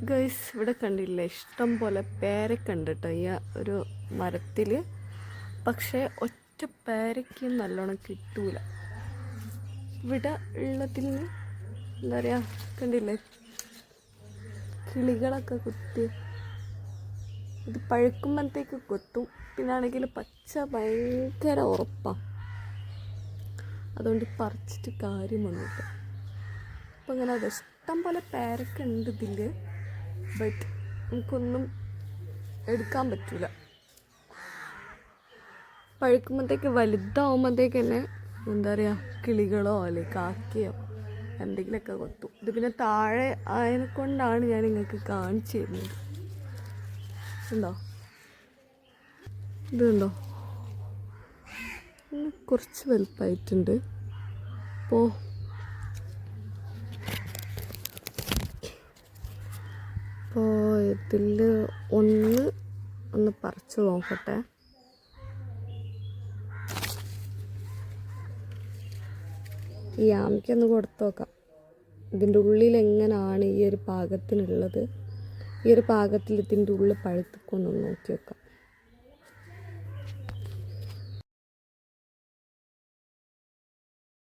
Guys ഇവിടെ കണ്ടില്ലേ, ഇഷ്ടം പോലെ പേരക്ക ഉണ്ട് കേട്ടോ ഈ ഒരു മരത്തിൽ. പക്ഷേ ഒറ്റ പേരയ്ക്കും നല്ലോണം കിട്ടൂല. ഇവിടെ ഉള്ളതിൽ എന്താ പറയുക, കണ്ടില്ലേ കിളികളൊക്കെ കുത്തി. ഇത് പഴുക്കുമ്പോഴത്തേക്ക് കൊത്തും. പിന്നെ ആണെങ്കിൽ പച്ച ഭയങ്കര ഉറപ്പാണ്. അതുകൊണ്ട് പറിച്ചിട്ട് കാര്യം വന്നിട്ട് അപ്പം ഇങ്ങനെ അത് ഇഷ്ടം പോലെ പേരൊക്കെ ഉണ്ട് ഇതിൽ. ബട്ട് നമുക്കൊന്നും എടുക്കാൻ പറ്റില്ല. പഴുക്കുമ്പോഴത്തേക്ക് വലുതാവുമ്പോഴത്തേക്ക് തന്നെ എന്താ പറയുക, കിളികളോ അല്ലെങ്കിൽ കാക്കയോ എന്തെങ്കിലുമൊക്കെ കൊത്തും. ഇത് പിന്നെ താഴെ ആയതുകൊണ്ടാണ് ഞാൻ നിങ്ങൾക്ക് കാണിച്ചു തരുന്നത്. ഉണ്ടോ, ഇതുണ്ടോ, കുറച്ച് വലുപ്പമായിട്ടുണ്ട്. അപ്പോൾ ഇതിൽ ഒന്ന് പറിച്ച് നോക്കട്ടെ. ഈ ആമയ്ക്കൊന്ന് കൊടുത്തു നോക്കാം ഇതിൻ്റെ ഉള്ളിൽ എങ്ങനെയാണ് ഈ ഒരു പാകത്തിനുള്ളത്. ഈ ഒരു പാകത്തിൽ ഇതിൻ്റെ ഉള്ളിൽ പഴുത്തൊക്കെ ഒന്ന് നോക്കി വെക്കാം.